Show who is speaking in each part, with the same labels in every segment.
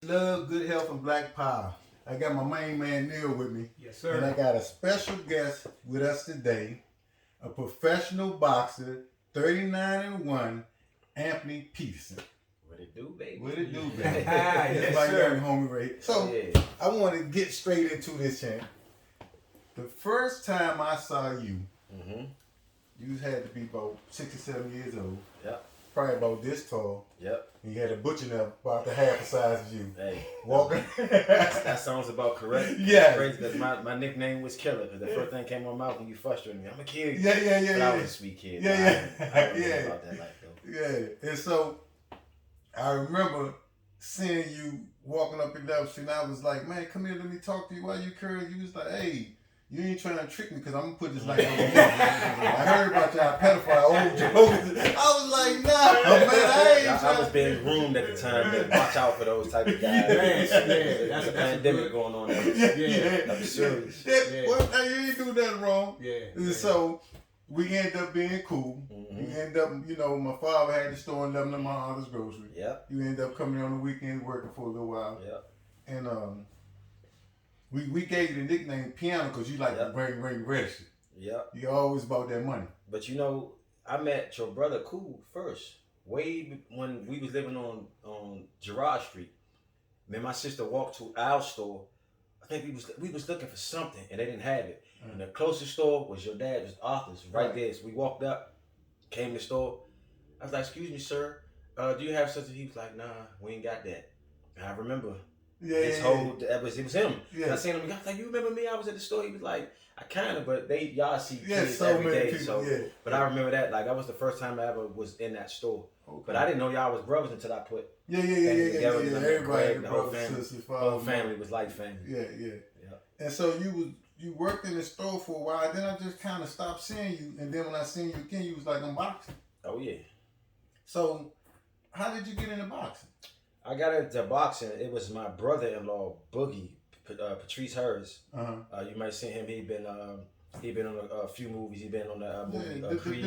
Speaker 1: Love, good health, and black power. I got my main man Neil with me.
Speaker 2: Yes, sir.
Speaker 1: And I got a special guest with us today, a professional boxer, 39 and 1, Anthony Peterson.
Speaker 3: What it do, baby?
Speaker 1: What it do, baby?
Speaker 2: Yes,
Speaker 1: That's my
Speaker 2: sir.
Speaker 1: young homie Ray. So I want to get straight into this, champ. The first time I saw you, you had to be about 67 years old.
Speaker 3: Yep.
Speaker 1: Probably about this tall.
Speaker 3: Yep.
Speaker 1: And you had a butcher now about the half the size of you.
Speaker 3: Hey.
Speaker 1: Walking.
Speaker 3: That sounds about correct.
Speaker 1: Yeah.
Speaker 3: It's crazy because my nickname was Killer because the first thing came out my mouth when you frustrated me. I'm a kid.
Speaker 1: Yeah.
Speaker 3: But I was a sweet kid.
Speaker 1: Yeah.
Speaker 3: I don't know about that life though.
Speaker 1: Yeah. And so I remember seeing you walking up and down the street, and I was like, man, come here, let me talk to you. Why you curling? You was like, hey, you ain't trying to trick me because I'm going to put this like on you. I heard about y'all pedophile old jokes. I was like, nah, man, I ain't
Speaker 3: I was being groomed at the time to watch out for those type of guys. There's a pandemic going on there.
Speaker 1: Yeah.
Speaker 3: I'm serious.
Speaker 1: Well, hey, you ain't do nothing wrong.
Speaker 2: Yeah.
Speaker 1: And so we ended up being cool. We ended up, my father had the store in Lebanon, my father's grocery.
Speaker 3: Yep.
Speaker 1: You ended up coming on the weekend working for a little while.
Speaker 3: Yep.
Speaker 1: And we gave you the nickname Piano because you like to bring register.
Speaker 3: Yep.
Speaker 1: You always about that money.
Speaker 3: But I met your brother Cool first. Way when we was living on Girard Street. Me and my sister walked to our store. I think we was looking for something and they didn't have it. And the closest store was your dad's, Arthur's, right there. So we walked up, came to the store. I was like, "Excuse me, sir, do you have something?" He was like, "Nah, we ain't got that." And I remember it was him.
Speaker 1: Yeah.
Speaker 3: And I seen him. I was like, "You remember me? I was at the store." He was like, "I kind of, but y'all see kids
Speaker 1: so
Speaker 3: every
Speaker 1: many
Speaker 3: day."
Speaker 1: people,
Speaker 3: So, but I remember that. Like that was the first time I ever was in that store. Okay. But I didn't know y'all was brothers until I put
Speaker 1: Everybody,
Speaker 3: the whole family was like family.
Speaker 1: Yeah. And so you worked in the store for a while. Then I just kind of stopped seeing you. And then when I seen you again, you was like unboxing.
Speaker 3: Oh yeah.
Speaker 1: So how did you get into boxing?
Speaker 3: I got into boxing. It was my brother-in-law, Boogie, Patrice Harris. You might have seen him. He been on a few movies. He been on the movie Creed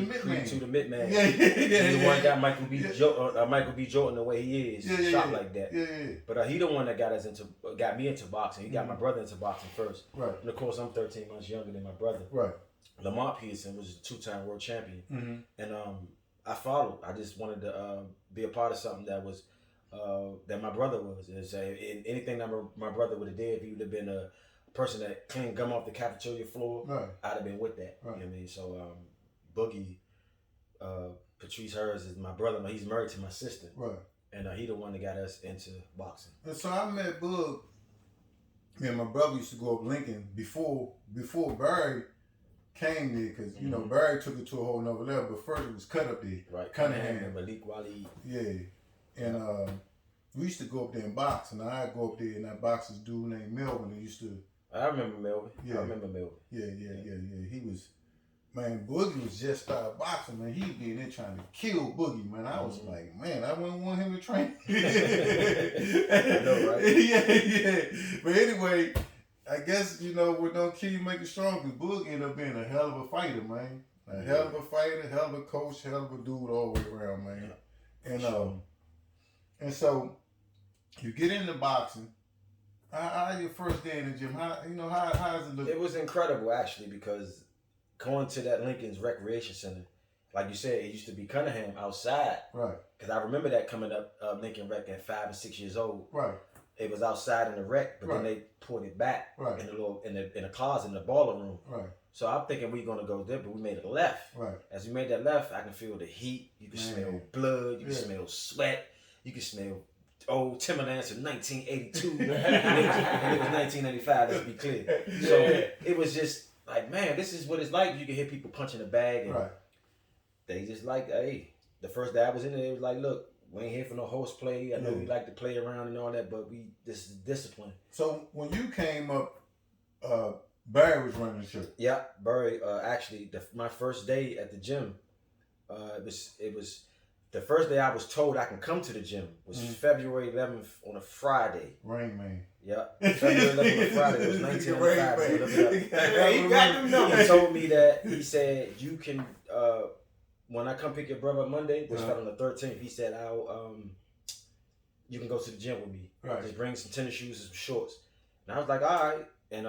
Speaker 3: 2, The Midman.
Speaker 1: Yeah.
Speaker 3: He the one that got Michael B. Jordan the way he is, shot like that.
Speaker 1: Yeah.
Speaker 3: But he the one that got me into boxing. He got my brother into boxing first.
Speaker 1: Right.
Speaker 3: And of course, I'm 13 months younger than my brother.
Speaker 1: Right.
Speaker 3: Lamont Peterson was a 2-time world champion, and I followed. I just wanted to be a part of something that was that my brother was. Anything that my brother would have did, if he would have been a person that cleaned gum off the cafeteria floor, I'd have been with that.
Speaker 1: Right.
Speaker 3: You know what I mean? So Boogie, Patrice Harris is my brother. He's married to my sister.
Speaker 1: Right.
Speaker 3: And he the one that got us into boxing.
Speaker 1: And so I met Bug. Me and my brother used to go up Lincoln before Barry came there because Barry took it to a whole nother level. But first it was cut up there.
Speaker 3: Right.
Speaker 1: Cunningham.
Speaker 3: Malik Wali.
Speaker 1: Yeah. And we used to go up there and box, and I'd go up there and I boxed this dude named Melvin that used to.
Speaker 3: I remember Melvin.
Speaker 1: Yeah.
Speaker 3: I remember Melvin.
Speaker 1: Yeah. He was, man, Boogie was just started boxing, man. He was getting in trying to kill Boogie, man. I was like, man, I wouldn't want him to train.
Speaker 3: I know, right?
Speaker 1: Yeah. But anyway, I guess, what don't kill you make you strong, because Boogie ended up being a hell of a fighter, man. A hell of a fighter, hell of a coach, hell of a dude all the way around, man. And so you get into boxing. How your first day in the gym? How does it look?
Speaker 3: It was incredible actually because going to that Lincoln's Recreation Center, like you said, it used to be Cunningham outside.
Speaker 1: Right.
Speaker 3: Because I remember that coming up Lincoln Rec at 5 and 6 years old.
Speaker 1: Right.
Speaker 3: It was outside in the rec, but then they pulled it back in the closet in the baller room.
Speaker 1: Right.
Speaker 3: So I'm thinking we're gonna go there, but we made a left.
Speaker 1: Right.
Speaker 3: As we made that left, I can feel the heat. You can smell blood. You can smell sweat. You can smell old Timberlands from 1982. and it was 1995. Let's be clear. So it was just like, man, this is what it's like. You can hear people punching the bag, and they just like, hey. The first day I was in there, it was like, look, we ain't here for no horseplay. I know we like to play around and all that, but this is discipline.
Speaker 1: So when you came up, Barry was running the show.
Speaker 3: Yeah, Barry. Actually, my first day at the gym, it was the first day I was told I can come to the gym was February 11th on a Friday.
Speaker 1: Rain Man.
Speaker 3: Yeah, February 11th on a Friday. It was 1995.
Speaker 2: He got them numbers.
Speaker 3: He told me that. He said you can. When I come pick your brother Monday, which fell on the 13th, he said you can go to the gym with me.
Speaker 1: Right.
Speaker 3: Just bring some tennis shoes and some shorts. And I was like, all right. And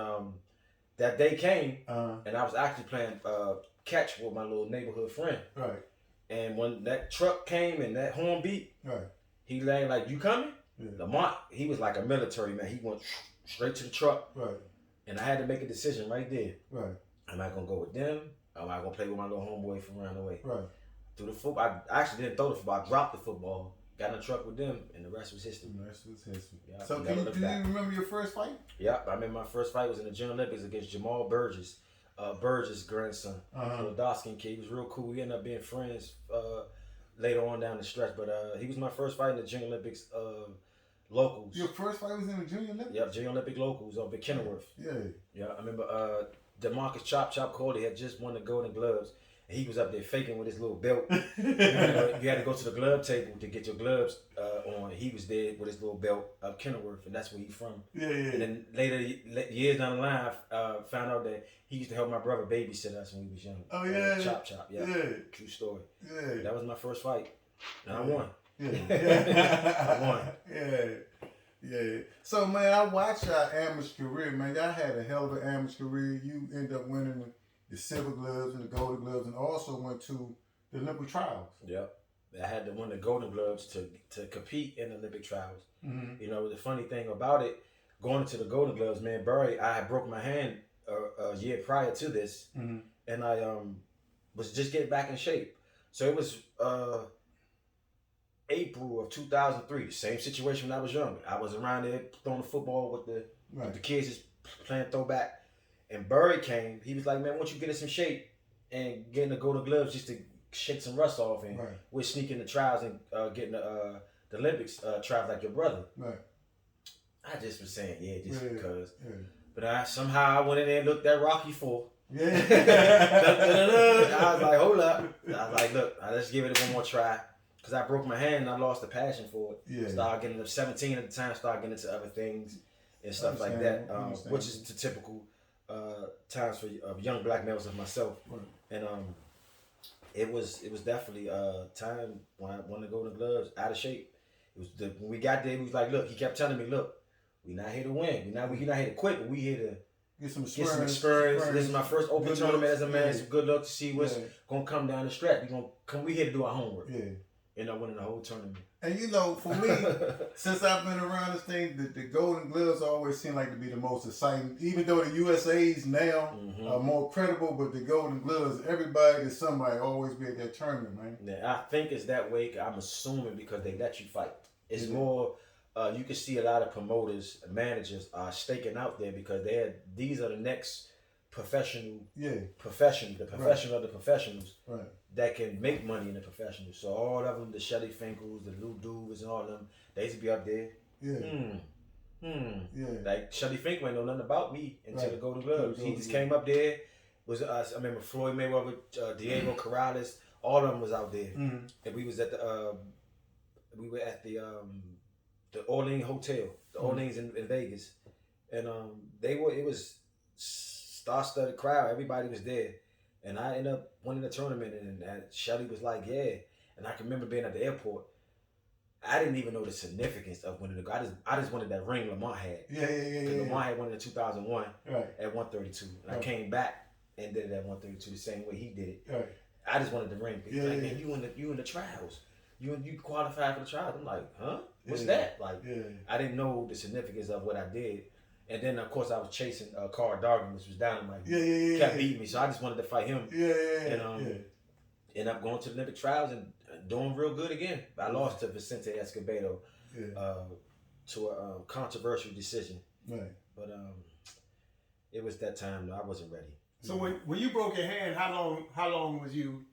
Speaker 3: that day came, and I was actually playing catch with my little neighborhood friend.
Speaker 1: Right.
Speaker 3: And when that truck came and that horn beat,
Speaker 1: right.
Speaker 3: he laying like, you coming?
Speaker 1: Yeah.
Speaker 3: Lamont, he was like a military man. He went straight to the truck.
Speaker 1: Right.
Speaker 3: And I had to make a decision right there.
Speaker 1: Right.
Speaker 3: Am I going to go with them? Or am I going to play with my little homeboy from around the way?
Speaker 1: Right.
Speaker 3: Through the football, I actually didn't throw the football. I dropped the football, got in the truck with them, and the rest was history.
Speaker 1: The rest was history.
Speaker 3: Yeah,
Speaker 1: so do you remember your first fight?
Speaker 3: Yeah, I remember my first fight was in the Junior Olympics against Jamal Burgess, Burgess' grandson. Little dark-skinned kid. He was real cool. We ended up being friends later on down the stretch, but he was my first fight in the Junior Olympics locals.
Speaker 1: Your first fight was in the Junior Olympics?
Speaker 3: Yeah, Junior Olympic locals up at Kenilworth.
Speaker 1: Yeah.
Speaker 3: Yeah, I remember DeMarcus Chop Corley had just won the Golden Gloves. And he was up there faking with his little belt. You had to go to the glove table to get your gloves on. He was there with his little belt up Kenilworth, and that's where he's from.
Speaker 1: Yeah.
Speaker 3: And then later, years down the line, I found out that he used to help my brother babysit us when we was young.
Speaker 1: Oh, yeah.
Speaker 3: Chop, yeah. True story.
Speaker 1: Yeah.
Speaker 3: That was my first fight. And I won.
Speaker 1: Yeah.
Speaker 3: I won.
Speaker 1: Yeah. So, man, I watched your amateur career, man. Y'all had a hell of an amateur career. You ended up winning the silver gloves and the golden gloves, and also went to the Olympic trials.
Speaker 3: Yep. I had to win the golden gloves to compete in the Olympic trials. Mm-hmm. You know, the funny thing about it, going into the golden gloves, man, Barry, I had broke my hand a year prior to this, and I was just getting back in shape. So it was April of 2003, the same situation when I was young. I was around there throwing the football with the kids, just playing throwback. And Burry came. He was like, man, why don't you get us in shape and get in the golden gloves just to shake some rust off, and we're sneaking the trials and getting the Olympics trials like your brother. Right. I just was saying, because. Yeah. But somehow I went in there and looked at Rocky 4. Yeah. I was like, hold up. I was like, look, let's give it one more try. Because I broke my hand and I lost the passion for it. Yeah. Started getting up 17 at the time, started getting into other things and stuff like that, which is the typical times for young black males like myself, and it was definitely a time when I won the golden gloves out of shape. It was when we got there, he was like, look, he kept telling me, look, we not here to win, we not here to quit, but we here to get some experience. This is my first open tournament as a man. Some good luck to see what's gonna come down the stretch. We here to do our homework. Yeah. End up winning the whole tournament.
Speaker 1: And for me, since I've been around this thing, the golden gloves always seem like to be the most exciting. Even though the USA's now are more credible, but the golden gloves, everybody is somebody always be at that tournament, man.
Speaker 3: Yeah, I think it's that way. I'm assuming because they let you fight. It's more. You can see a lot of promoters, managers are staking out there because these are the next professional, the professional of the professionals that can make money in the professionals. So all of them, the Shelly Finkles, the Lou Duvers, and all of them, they used to be up there. Like Shelly Finkel ain't know nothing about me until the Golden Gloves. He just came up there. I remember Floyd Mayweather, Diego Corrales, all of them was out there, and we was at the Orleans Hotel, the Orleans in Vegas, and it was star-studded crowd. Everybody was there, and I ended up winning the tournament. And Shelly was like, "Yeah," and I can remember being at the airport. I didn't even know the significance of winning the. I just wanted that ring Lamont had. Yeah. Lamont had won it in 2001 at 132, and I came back and did it at 132 the same way he did it. Right. I just wanted the ring. Man, you in the trials. You qualified for the trials. I'm like, huh? What's that? Like, I didn't know the significance of what I did. And then, of course, I was chasing Carl Dargan, which was Dynamite. Kept beating me, so I just wanted to fight him. And ended up going to the Olympic trials and doing real good again. I lost to Vicente Escobedo to a controversial decision. Right. But it was that time I wasn't ready.
Speaker 2: So when you broke your hand, how long was you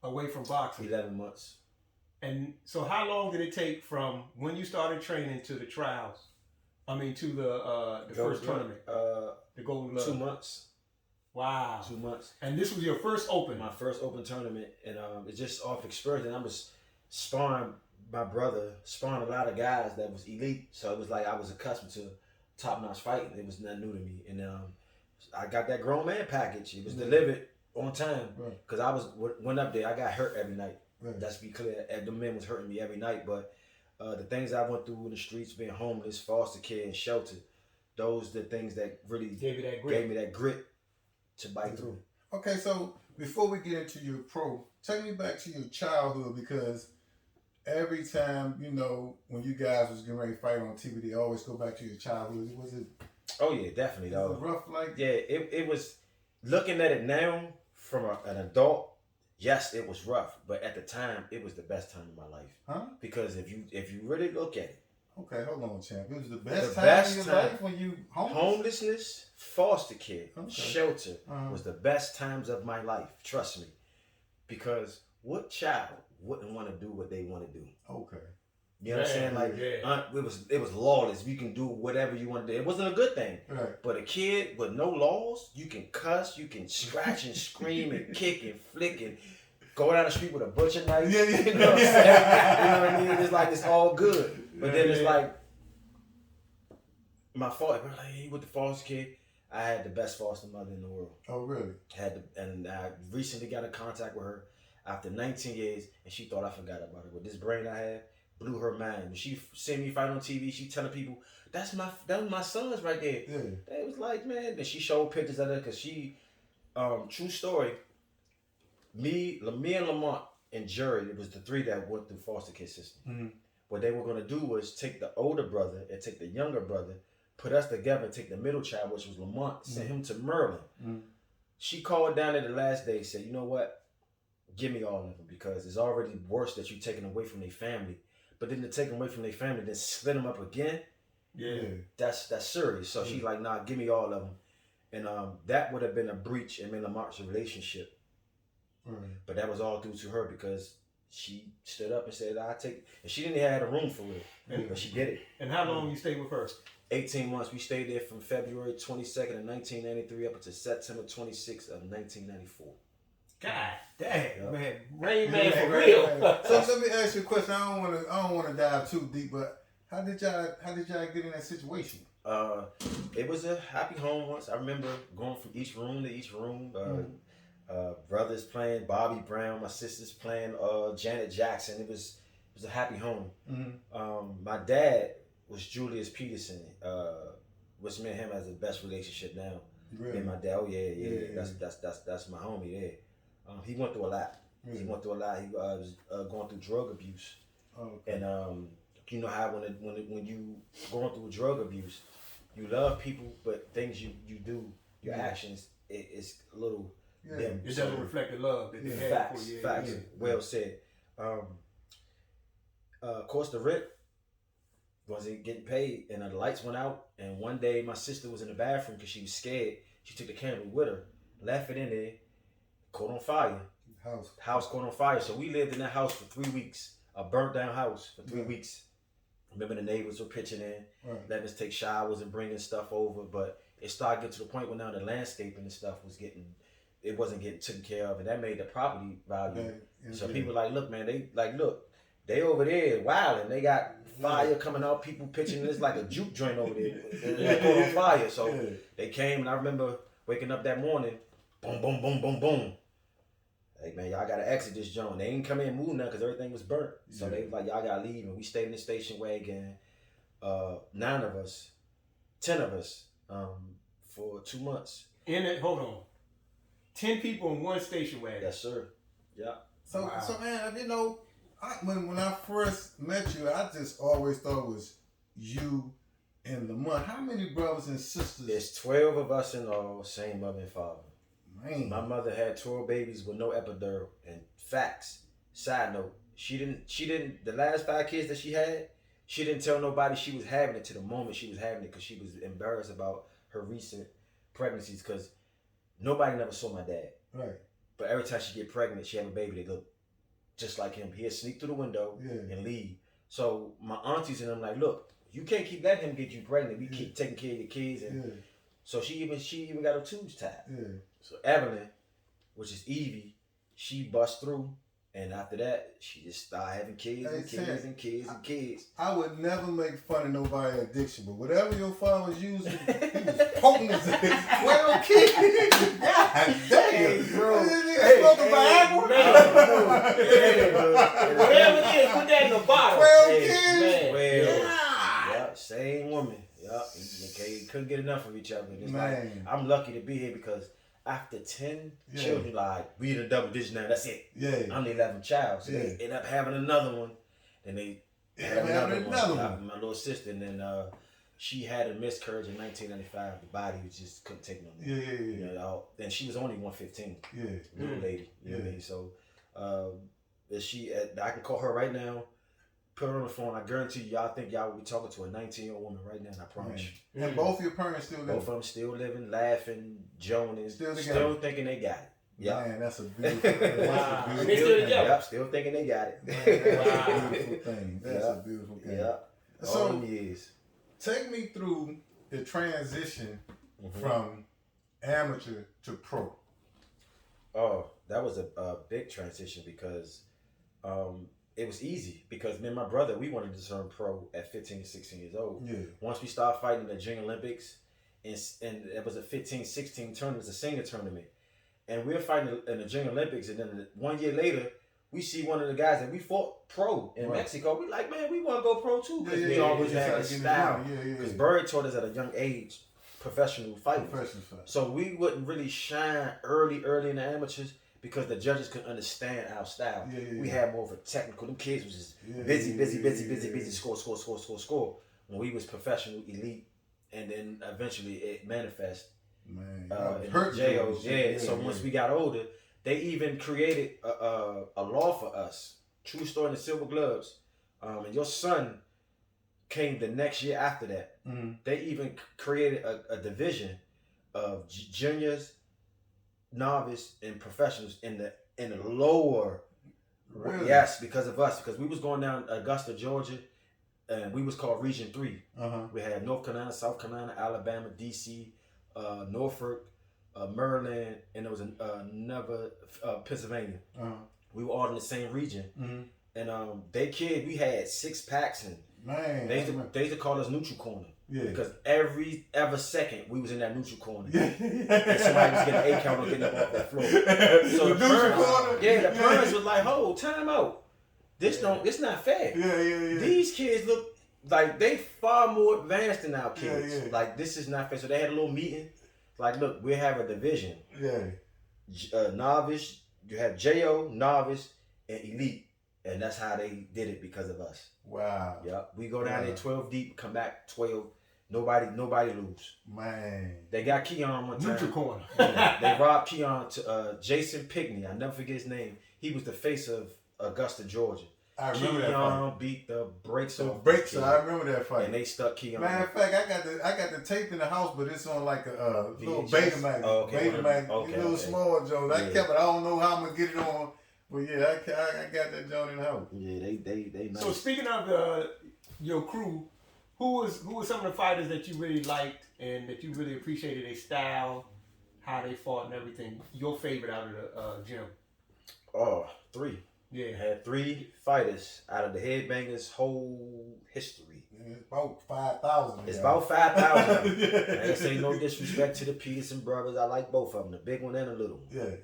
Speaker 2: away from boxing?
Speaker 3: 11 months.
Speaker 2: And so how long did it take from when you started training to the trials? I mean, to the first tournament, the Golden Glove.
Speaker 3: 2 months.
Speaker 2: Wow.
Speaker 3: 2 months.
Speaker 2: And this was your first open?
Speaker 3: My first open tournament, and it's just off experience. And I was sparring my brother, sparring a lot of guys that was elite. So it was like I was accustomed to top-notch fighting. It was nothing new to me. And I got that grown man package. It was delivered on time. Because went up there, I got hurt every night. Right. Let's be clear. The men was hurting me every night, but the things I went through in the streets, being homeless, foster care, and shelter, those the things that really
Speaker 2: gave me that grit
Speaker 3: to bite through.
Speaker 1: Okay, so before we get into your pro, take me back to your childhood, because every time, you know, when you guys was getting ready to fight on TV, they always go back to your childhood. Was it?
Speaker 3: Oh yeah, definitely.
Speaker 1: Was it rough like?
Speaker 3: Yeah, it was. Looking at it now from an adult, yes, it was rough, but at the time, it was the best time of my life.
Speaker 1: Huh?
Speaker 3: Because if you really look at it.
Speaker 1: Okay, hold on, champ. It was the best time of your life when you
Speaker 3: homelessness, foster care, shelter was the best times of my life. Trust me, because what child wouldn't want to do what they want to do?
Speaker 1: Okay.
Speaker 3: You know what I'm saying? Like it was lawless. You can do whatever you want to do. It wasn't a good thing.
Speaker 1: Right.
Speaker 3: But a kid with no laws, you can cuss, you can scratch and scream and kick and flick and go down the street with a butcher knife.
Speaker 1: Yeah.
Speaker 3: You know what I'm saying? You know what I mean? It's like it's all good. But then it's like my father, like, hey, with the foster kid, I had the best foster mother in the world.
Speaker 1: Oh really?
Speaker 3: And I recently got in contact with her after 19 years, and she thought I forgot about her. With this brain I have, blew her mind. When she seen me fight on TV, she telling people, that was my sons right there.
Speaker 1: Yeah.
Speaker 3: They was like, man. Then she showed pictures of her because she, true story. Me and Lamont and Jerry, it was the three that went through foster care system.
Speaker 1: Mm-hmm.
Speaker 3: What they were gonna do was take the older brother and take the younger brother, put us together, and take the middle child, which was Lamont, send him to Maryland. Mm-hmm. She called down there the last day, said, you know what? Give me all of them, because it's already worse that you're taking away from their family. But then to take them away from their family, then split them up again.
Speaker 2: Yeah,
Speaker 3: that's serious. So she's like, nah, give me all of them, and that would have been a breach in me and Lamont's relationship. But that was all due to her, because she stood up and said, "I take," and she didn't have a room for it, but she did it.
Speaker 2: And how long you stayed with her?
Speaker 3: 18 months. We stayed there from February 22nd of 1993 up until September 26th of 1994.
Speaker 2: God dang, man, Rain Man for real.
Speaker 1: So let me ask you a question. I don't want to dive too deep, but how did y'all get in that situation?
Speaker 3: It was a happy home once. I remember going from each room to each room. Brothers playing Bobby Brown, my sisters playing Janet Jackson. It was a happy home. Mm-hmm. My dad was Julius Peterson, which me and him has the best relationship now. Really? Me and my dad, yeah. That's my homie there. He went through a lot. Really? He went through a lot. He was going through drug abuse. Oh, okay. And you know how when you going through drug abuse, you love people, but things you do, your actions, it's a little dim.
Speaker 2: It doesn't reflect the love that they had for you.
Speaker 3: Facts. Well said. Of course, the rent wasn't getting paid, and the lights went out. And one day, my sister was in the bathroom because she was scared. She took the camera with her, left it in there, caught on fire. House caught on fire. So we lived in that house for 3 weeks, a burnt down house for 3 weeks. Remember, the neighbors were pitching in, letting us take showers and bringing stuff over. But it started getting to the point where now the landscaping and stuff wasn't getting taken care of, and that made the property value. So people like, look, man, they over there wilding. They got fire coming out, people pitching. It's like a juke joint over there. They caught on fire. So they came, and I remember waking up that morning, boom, boom, boom, boom, boom. Like, man, y'all gotta exit this joint. They ain't come in and move now because everything was burnt. So they was like, y'all gotta leave. And we stayed in the station wagon, 10 of us, for 2 months.
Speaker 2: Hold on. 10 people in one station wagon.
Speaker 3: Yes, sir. Yeah.
Speaker 1: So man, you know, when I first met you, I just always thought it was you and Lamont. How many brothers and sisters?
Speaker 3: There's 12 of us in all, same mother and father.
Speaker 1: Man.
Speaker 3: My mother had 12 babies with no epidural. And facts, side note, she didn't, the last 5 kids that she had, she didn't tell nobody she was having it to the moment she was having it, because she was embarrassed about her recent pregnancies, because nobody never saw my dad.
Speaker 1: Right.
Speaker 3: But every time she get pregnant, she have a baby that look just like him. He'll sneak through the window and leave. So my aunties and them like, look, you can't keep letting him get you pregnant. We keep taking care of your kids. And so she even got her tubes tied. Yeah. So Evelyn, which is Evie, she bust through And after that, she just started having kids and kids and kids and kids.
Speaker 1: I would never make fun of nobody's addiction, but whatever your father was using, he was poking his 12 kids. God damn, bro. Smoking Viagra?
Speaker 2: Whatever it is, put that in the bottle.
Speaker 1: 12 kids?
Speaker 3: Well, same woman. Yep. Okay, couldn't get enough of each other. It's like, I'm lucky to be here because after 10 children, like, we in a double digit now, that's it.
Speaker 1: Yeah.
Speaker 3: I'm the 11th child. So they end up having another one. And they have another one. My little sister. And then she had a miscarriage in 1995. The body just couldn't take no more.
Speaker 1: Yeah.
Speaker 3: You know, and she was only 115.
Speaker 1: Yeah.
Speaker 3: Little lady. You know what I mean? So I can call her right now. Put her on the phone. I guarantee you, y'all think y'all will be talking to a 19-year-old woman right now. And I promise you.
Speaker 1: And both your parents still living?
Speaker 3: Both of them still living, laughing, joning, still thinking they got it.
Speaker 1: Yeah, man, that's a beautiful thing.
Speaker 2: Wow. And they still together.
Speaker 3: Yep, still thinking they got it.
Speaker 1: Man, that's a beautiful thing. That's a beautiful thing.
Speaker 3: Yeah.
Speaker 1: So,
Speaker 3: all them years.
Speaker 1: Take me through the transition from amateur to pro.
Speaker 3: Oh, that was a big transition because it was easy because me and my brother, we wanted to turn pro at 15, 16 years old.
Speaker 1: Yeah.
Speaker 3: Once we started fighting in the Junior Olympics, and it was a 15, 16 tournament, it was a senior tournament. And we were fighting in the Junior Olympics, and then 1 year later, we see one of the guys that we fought pro in Mexico. We like, man, we want to go pro too. Because we always had this style. Because Bird taught us at a young age, professional fighting. So we wouldn't really shine early in the amateurs because the judges couldn't understand our style. We had more of a technical. Them kids was just busy, score. When we was professional, elite, and then eventually it manifested.
Speaker 1: Hurt
Speaker 3: jails. So once we got older, they even created a law for us. True story in the Silver Gloves. And your son came the next year after that. They even created a division of juniors, novice, and professionals in the lower.
Speaker 1: Really?
Speaker 3: Yes, because of us. Because we was going down Augusta, Georgia, and we was called Region 3. We had North Carolina, South Carolina, Alabama, DC, Norfolk, Maryland, and there was another Pennsylvania. We were all in the same region. And we had 6 packs, and they used to call us neutral corner. Because every second we was in that neutral corner. And somebody was getting a count or getting up off that floor. So the parents was like, "Hold, time out. It's not fair. These kids look like they far more advanced than our kids. Like, this is not fair." So they had a little meeting. Like, look, we have a division. Novice, you have JO, novice, and elite. And that's how they did it because of us.
Speaker 1: Wow.
Speaker 3: Yep. We go down there 12 deep, come back 12. Nobody lose.
Speaker 1: Man.
Speaker 3: They got Keon one time.
Speaker 2: Neutral corner.
Speaker 3: They robbed Keon to Jason Pickney. I never forget his name. He was the face of Augusta, Georgia.
Speaker 1: I remember that fight.
Speaker 3: Keon beat the brakes off.
Speaker 1: I remember that fight.
Speaker 3: And they stuck Keon.
Speaker 1: Matter of fact, I got the tape in the house, but it's on like a little Betamax. Little small Jones. I kept it. I don't know how I'm gonna get it on, but yeah, I got that Jones in the house.
Speaker 3: Yeah, they nice.
Speaker 2: So speaking of your crew, who was some of the fighters that you really liked and that you really appreciated their style, how they fought and everything? Your favorite out of the gym?
Speaker 3: Oh, 3.
Speaker 2: Yeah.
Speaker 3: I had 3 fighters out of the Headbangers' whole history.
Speaker 1: It's about 5,000.
Speaker 3: It's about 5,000. I ain't say no disrespect to the Peterson brothers. I like both of them, the big one and the little one.
Speaker 1: Yeah.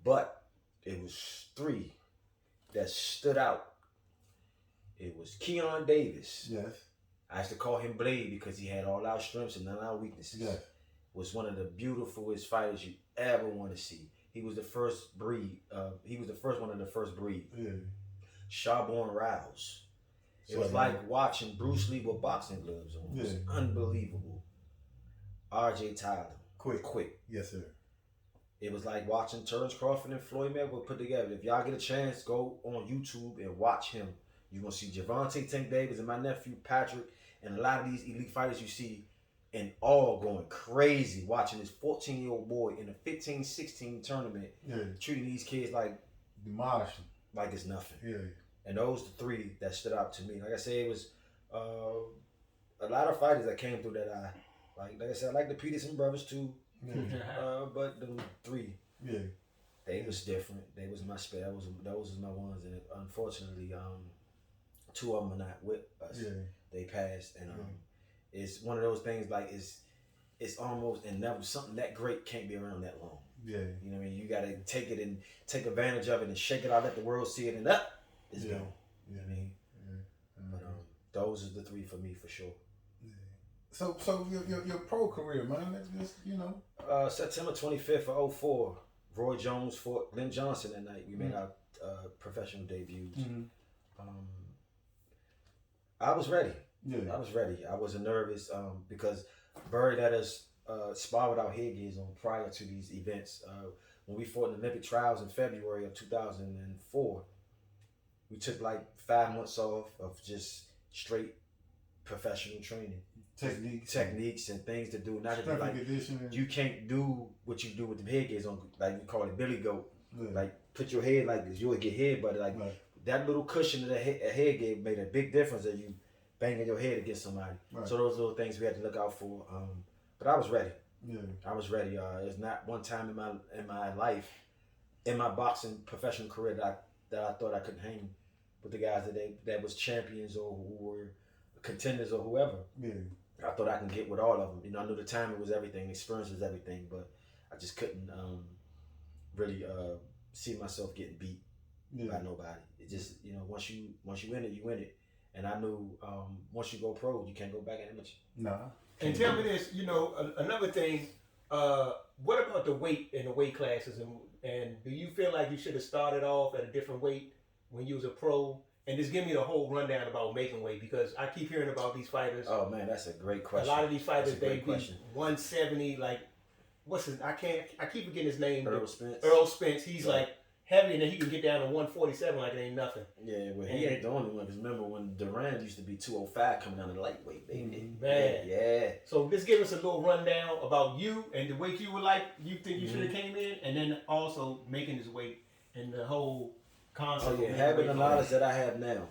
Speaker 3: But it was 3 that stood out. It was Keon Davis.
Speaker 1: Yes.
Speaker 3: I used to call him Blade because he had all our strengths and none of our weaknesses.
Speaker 1: Yes.
Speaker 3: Was one of the beautifulest fighters you ever want to see. He was the first breed. He was the first one of the first breed.
Speaker 1: Yeah.
Speaker 3: Shawborn Rouse. It was like watching Bruce Lee with boxing gloves on. It was unbelievable. R.J. Tyler. Quick.
Speaker 1: Yes, sir.
Speaker 3: It was like watching Terrence Crawford and Floyd Mayweather put together. If y'all get a chance, go on YouTube and watch him. You're going to see Javante Tank Davis and my nephew Patrick and a lot of these elite fighters you see and all going crazy watching this 14-year-old boy in a 15-16 tournament treating these kids like
Speaker 1: demolishing,
Speaker 3: like it's nothing.
Speaker 1: Yeah. And
Speaker 3: those the 3 that stood out to me. Like I said, it was a lot of fighters that came through that I like. Like I said, I like the Peterson brothers too. But the 3.
Speaker 1: Yeah.
Speaker 3: They was different. They was my spell. Those was my ones, and unfortunately, two of them are not with us.
Speaker 1: Yeah.
Speaker 3: They passed, and it's one of those things like it's almost inevitable. Something that great can't be around that long.
Speaker 1: Yeah.
Speaker 3: You know what I mean? You gotta take it and take advantage of it and shake it out, let the world see it, and up it's gone. You know what I mean? But those are the three for me for sure.
Speaker 1: So your pro career, man. That's just, you know.
Speaker 3: September 25th of 04, Roy Jones fought Lynn Johnson that night. We made our professional debuts. I was ready.
Speaker 1: Yeah.
Speaker 3: I was ready. I wasn't nervous because Burry let us spar without headgears on prior to these events. When we fought in the Olympic trials in February of 2004, we took like 5 months off of just straight professional training. Techniques and things to do. Not to be like, you can't do what you do with the headgears on, like we call it Billy Goat. Yeah. Like put your head like this, you would get hit, but like that little cushion of the headgear made a big difference that you banging your head against somebody. Right. So those little things we had to look out for. But I was ready. Yeah. I was ready. There's not one time in my life, in my boxing professional career that I thought I couldn't hang with the guys that was champions or who were contenders or whoever. Yeah. I thought I can get with all of them. You know, I knew the timing was everything, experience was everything, but I just couldn't really see myself getting beat by nobody. It just, you know, once you win it, you win it. And I knew once you go pro, you can't go back and image.
Speaker 1: Nah.
Speaker 2: And tell me this, you know, another thing. What about the weight and the weight classes? And do you feel like you should have started off at a different weight when you was a pro? And just give me the whole rundown about making weight, because I keep hearing about these fighters.
Speaker 3: Oh man, that's a great question.
Speaker 2: A lot of these fighters, they be 170. Like, what's his? I keep forgetting his name.
Speaker 3: Earl Spence.
Speaker 2: Earl Spence. He's like heavy, and then he can get down to 147 like it ain't nothing.
Speaker 3: Yeah, well, he ain't the only one. Because remember when Duran used to be 205 coming down to lightweight, baby.
Speaker 2: Man.
Speaker 3: Yeah.
Speaker 2: So just give us a little rundown about you and the weight you would like. You think you should have came in, and then also making this weight and the whole concept.
Speaker 3: Oh yeah, having the knowledge that I have now.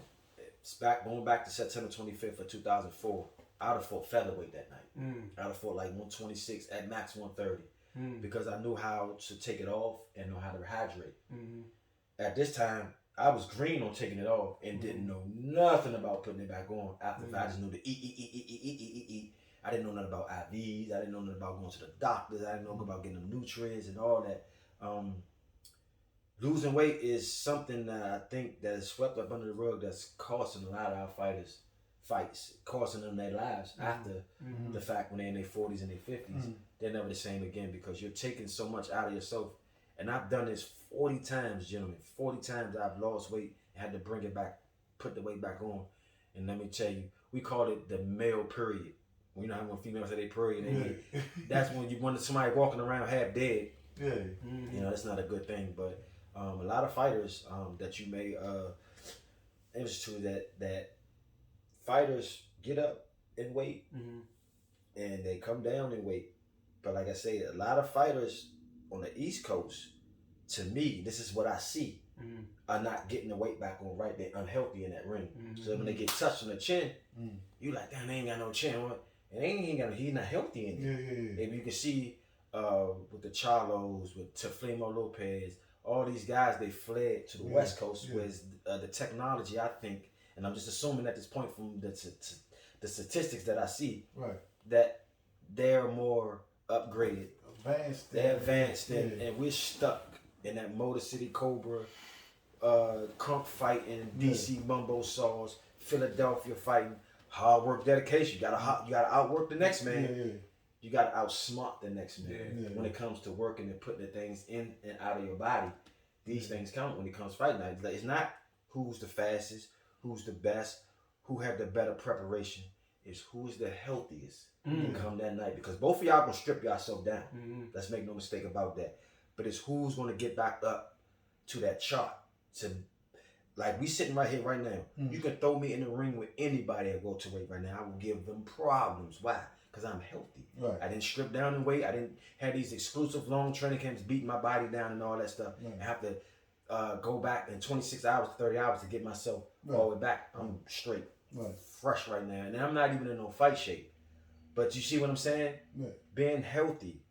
Speaker 3: Going back to September 25th of 2004, I'd have fought featherweight that night. I'd have fought like 126 at max 130 because I knew how to take it off and know how to hydrate. At this time, I was green on taking it off and didn't know nothing about putting it back on. After I just knew to eat. I didn't know nothing about IVs. I didn't know nothing about going to the doctors. I didn't know about getting them nutrients and all that. Losing weight is something that I think that is swept up under the rug that's costing a lot of our fighters fights, costing them their lives after the fact when they're in their 40s and their 50s. They're never the same again because you're taking so much out of yourself. And I've done this 40 times, gentlemen. 40 times I've lost weight and had to bring it back, put the weight back on. And let me tell you, we call it the male period. You know how when females say they period, that's when you want somebody walking around half dead. Yeah. You know, that's not a good thing, but a lot of fighters that you may interested to that fighters get up in weight and they come down in weight. But like I say, a lot of fighters on the East Coast, to me, this is what I see, are not getting the weight back on right. They're unhealthy in that ring. So when they get touched on the chin, you like, damn, they ain't got no chin. What? And he's not healthy in it. And you can see with the Charlos, with Teflimo Lopez, all these guys, they fled to the West Coast with the technology, I think, and I'm just assuming at this point from the statistics that I see, that they're more upgraded. They're advanced, and we're stuck in that Motor City Cobra, Crunk fighting, DC Mumbo Saws, Philadelphia fighting, hard work, dedication. You gotta outwork the next man. You gotta outsmart the next man. When it comes to working and putting the things in and out of your body, these things count when it comes to fighting night. It's not who's the fastest, who's the best, who have the better preparation. It's who's the healthiest come that night. Because both of y'all gonna strip yourself down. Let's make no mistake about that. But it's who's gonna get back up to that chart. Like we sitting right here right now. You can throw me in the ring with anybody at welterweight right now. I will give them problems. Why? Because I'm healthy. I didn't strip down in weight. I didn't have these exclusive long training camps beating my body down and all that stuff. I have to go back in 26 hours, 30 hours to get myself all the way back. I'm straight, fresh right now. And I'm not even in no fight shape. But you see what I'm saying? Being healthy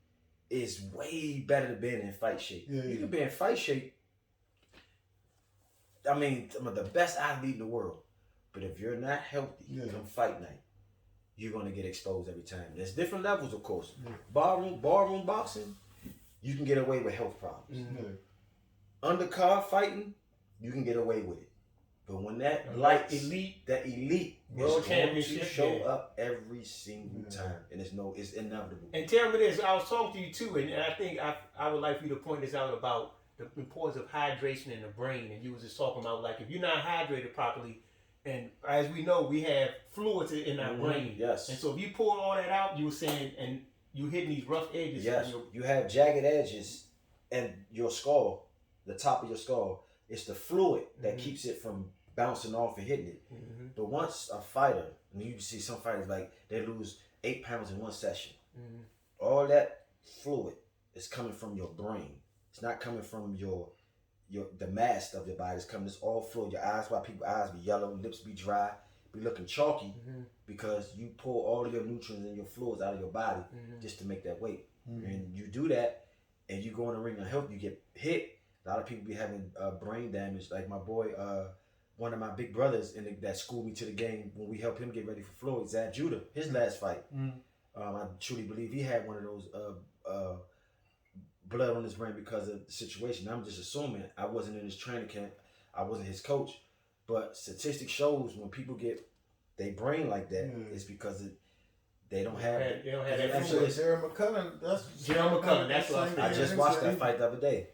Speaker 3: is way better than being in fight shape.
Speaker 1: Yeah,
Speaker 3: You can be in fight shape. I mean, I'm the best athlete in the world, but if you're not healthy come fight night, you're gonna get exposed every time. There's different levels, of course.
Speaker 1: Yeah.
Speaker 3: Barroom boxing, you can get away with health problems.
Speaker 1: Yeah.
Speaker 3: Undercard fighting, you can get away with it. But when that elite
Speaker 2: world
Speaker 3: is
Speaker 2: championship
Speaker 3: going to show up every single time, and it's inevitable.
Speaker 2: And tell me this, I was talking to you too, and I think I would like for you to point this out about the importance of hydration in the brain. And you was just talking about, like, if you're not hydrated properly, and as we know, we have fluids in our brain.
Speaker 3: Yes.
Speaker 2: And so if you pull all that out, you were saying, and you hitting these rough edges.
Speaker 3: Yes. You have jagged edges, and your skull, the top of your skull, it's the fluid that keeps it from bouncing off and hitting it. But once a fighter, and you see some fighters, like, they lose 8 pounds in one session. All that fluid is coming from your brain. It's not coming from the mass of your body. It's coming, it's all fluid. Your eyes, why people's eyes be yellow, lips be dry, be looking chalky, because you pull all of your nutrients and your fluids out of your body just to make that weight. And you do that, and you go in the ring and help, you get hit. A lot of people be having brain damage. Like my boy, one of my big brothers that schooled me to the game when we helped him get ready for Floyd, Zab Judah, his last fight. I truly believe he had one of those blood on his brain because of the situation. I'm just assuming. I wasn't in his training camp. I wasn't his coach. But statistics shows when people get their brain like that, it's because they don't have
Speaker 2: that.
Speaker 1: Jerry McCullough.
Speaker 2: That's what
Speaker 3: I just watched that fight the other day.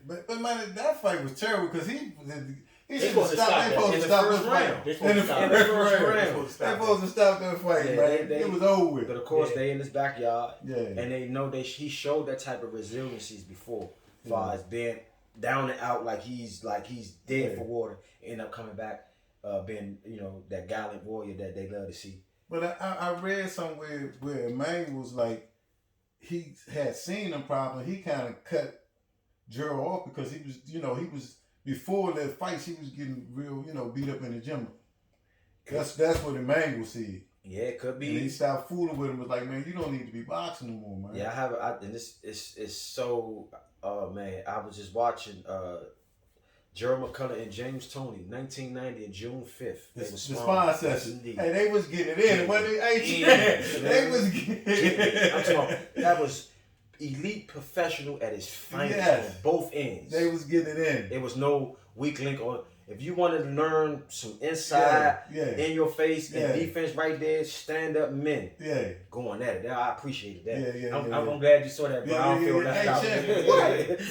Speaker 1: But man, that fight was terrible because he should
Speaker 2: supposed to stop
Speaker 1: They supposed to stop that fight. In the first round. They supposed to stop that fight, man. It was over with.
Speaker 3: But of course, they in his backyard.
Speaker 1: Yeah.
Speaker 3: And they know he showed that type of resiliencies before. As far as being down and out like he's dead for water. End up coming back, being, that gallant warrior that they love to see. But
Speaker 1: I read somewhere where Emmanuel was like, he had seen them probably. He kind of cut Gerald off because he was before the fights, he was getting real, beat up in the gym. That's what Emmanuel said.
Speaker 3: Yeah, it could be.
Speaker 1: And he stopped fooling with him. Was like, man, you don't need to be boxing no more, man.
Speaker 3: Yeah, and this is so. Oh man, I was just watching Gerald McCullough and James Toney, 1990, on June 5th.
Speaker 1: The spine session. Hey, they was getting it in. They was getting it.
Speaker 3: I'm talking. That was elite professional at his finest on both ends.
Speaker 1: They was getting it in.
Speaker 3: There was no weak link on. If you wanted to learn some inside in your face and defense right there, stand up men. Yeah. Going at it. I appreciated that. I'm glad you saw that, bro. I don't feel left out.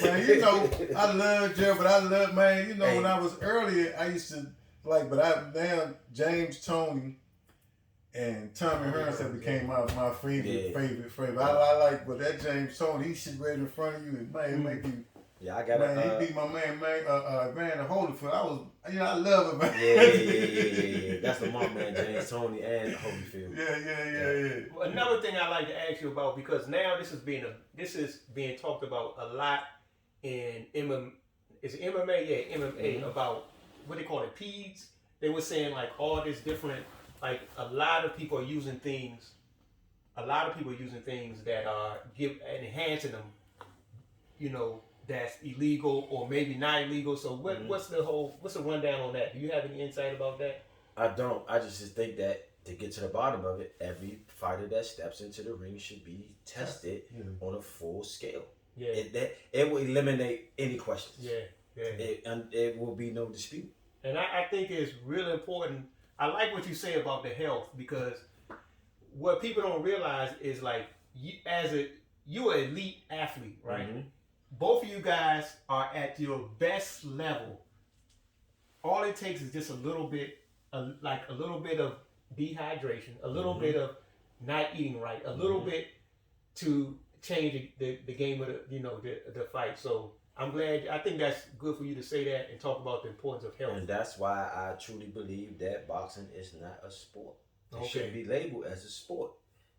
Speaker 1: Man, I love Jerry, but I love, man, when I was earlier, I used to now James Toney and Tommy Hearns have became my favorite. I like, but that James Toney, he sit right in front of you and make you.
Speaker 3: Yeah, I got it.
Speaker 1: He beat my man, Evander Holyfield. I love him, man.
Speaker 3: Yeah. That's the mom, man, James Toney and Holyfield.
Speaker 1: Yeah.
Speaker 2: Another thing I like to ask you about, because now this is being talked about a lot in MMA. Is it MMA? Yeah, MMA about what they call it, PEDS. They were saying like all this different, like a lot of people are using things that are enhancing them, that's illegal or maybe not illegal. So what's the rundown on that? Do you have any insight about that?
Speaker 3: I don't. I just think that to get to the bottom of it, every fighter that steps into the ring should be tested on a full scale. Yeah. It will eliminate any questions. Yeah. It will be no dispute.
Speaker 2: And I think it's really important. I like what you say about the health, because what people don't realize is like you're an elite athlete, right? Mm-hmm. Both of you guys are at your best level. All it takes is just a little bit of dehydration, a little bit of not eating right, a little bit to change the game of the fight. So I'm glad. I think that's good for you to say that and talk about the importance of health.
Speaker 3: And that's why I truly believe that boxing is not a sport. It shouldn't be labeled as a sport,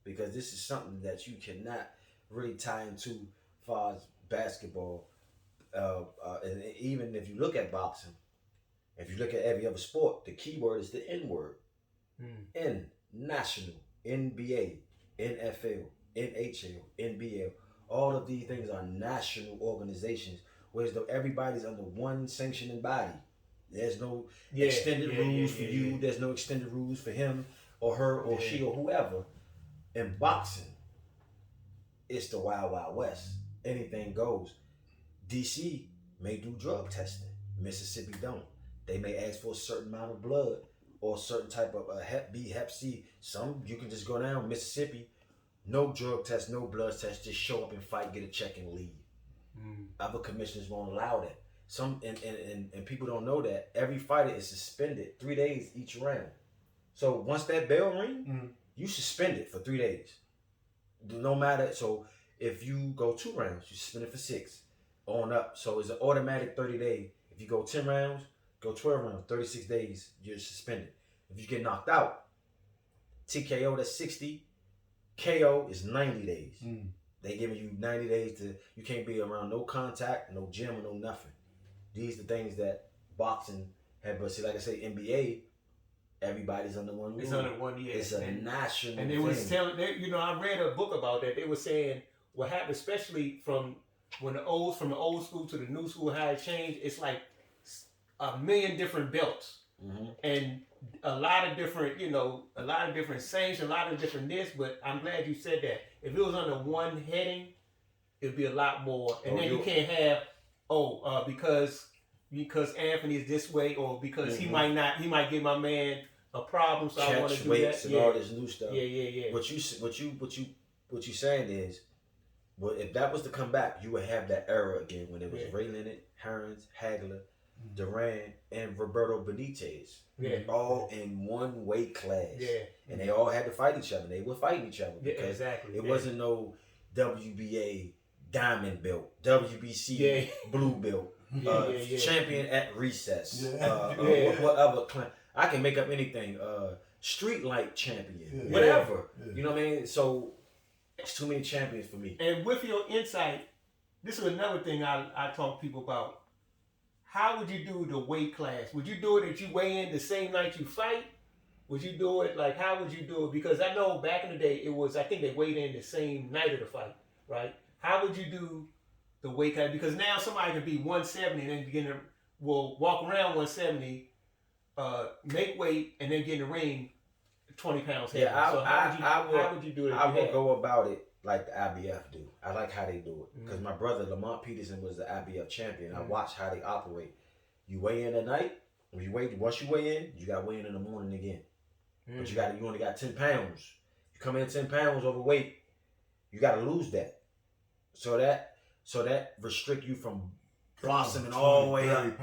Speaker 3: because this is something that you cannot really tie into as far as basketball. And even if you look at boxing, if you look at every other sport, the key word is the N word. N, national, NBA, NFL, NHL, NBL. All of these things are national organizations, whereas though everybody's under one sanctioning body. There's no extended rules for you. There's no extended rules for him or her or she or whoever. In boxing, it's the Wild Wild West. Anything goes. DC may do drug testing. Mississippi don't. They may ask for a certain amount of blood or a certain type of Hep B, Hep C. Some you can just go down Mississippi, no drug test, no blood test, just show up and fight, get a check and leave. Other commissioners won't allow that. Some and people don't know that every fighter is suspended 3 days each round. So once that bell ring, you suspended for 3 days. No matter. So if you go 2 rounds, you suspended for 6 on up. So it's an automatic 30 day. If you go 10 rounds, go 12 rounds, 36 days, you're suspended. If you get knocked out, TKO that's 60, KO is 90 days. They giving you 90 days to, you can't be around no contact, no gym, or no nothing. These are the things that boxing had, but see, like I say, NBA, everybody's under one rule.
Speaker 2: It's under one, yeah.
Speaker 3: It's a national
Speaker 2: And they
Speaker 3: thing.
Speaker 2: was telling, I read a book about that. They were saying what happened, especially from the old school to the new school, how it changed. It's like a million different belts. And a lot of different, sanctions, a lot of different this, but I'm glad you said that. If it was under one heading, it'd be a lot more. And then you can't have, because Anthony is this way, or because he might give my man a problem, so I want to do
Speaker 3: weights
Speaker 2: that.
Speaker 3: And all this new stuff.
Speaker 2: Yeah.
Speaker 3: What you saying is, well, if that was to come back, you would have that era again when it was Ray Leonard, Hearns, Hagler, Duran, and Roberto Benitez. All in one weight class. And they all had to fight each other. They were fighting each other because it wasn't no WBA diamond belt, WBC blue belt, champion at recess. What other I can make up anything. Street light champion, whatever. You know what I mean? So it's too many champions for me.
Speaker 2: And with your insight, this is another thing I talk to people about. How would you do the weight class? Would you do it that you weigh in the same night you fight? Would you do it like, how would you do it? Because I know back in the day, I think they weighed in the same night of the fight, right? How would you do the weight class? Because now somebody could be 170 and then walk around 170, make weight, and then get in the ring 20 pounds heavy. How would you do it?
Speaker 3: I would go about it like the IBF do. I like how they do it. Because my brother, Lamont Peterson, was the IBF champion. I watched how they operate. You weigh in at night. Once you weigh in, you got to weigh in the morning again. But you only got 10 pounds. You come in 10 pounds overweight, you got to lose that. So that restrict you from blossoming all the way up.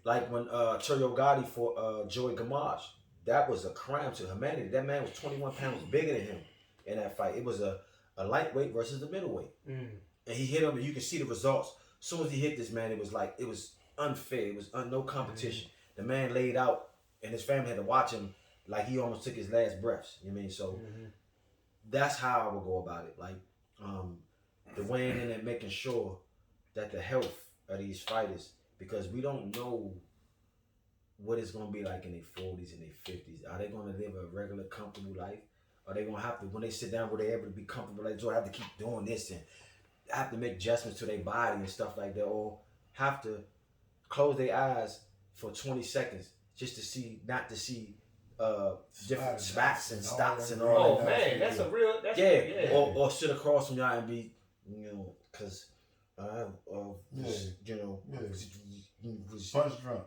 Speaker 3: Like when Terrio Gotti fought Joey Gamage. That was a crime to humanity. That man was 21 pounds bigger than him in that fight. It was a lightweight versus the middleweight. And he hit him, and you can see the results. As soon as he hit this man, it was unfair. It was no competition. The man laid out, and his family had to watch him like he almost took his last breaths. You know what I mean? So that's how I would go about it. Like the weighing in and making sure that the health of these fighters, because we don't know what it's going to be like in their 40s and their 50s. Are they going to live a regular, comfortable life? Are they going to have to, when they sit down, were they able to be comfortable? Like, do I have to keep doing this and have to make adjustments to their body and stuff like that? Or have to close their eyes for 20 seconds just to see, not to see different spots and stops and all that.
Speaker 2: Oh, man, that's a real,
Speaker 3: Or sit across from y'all and be, because,
Speaker 1: punch drunk.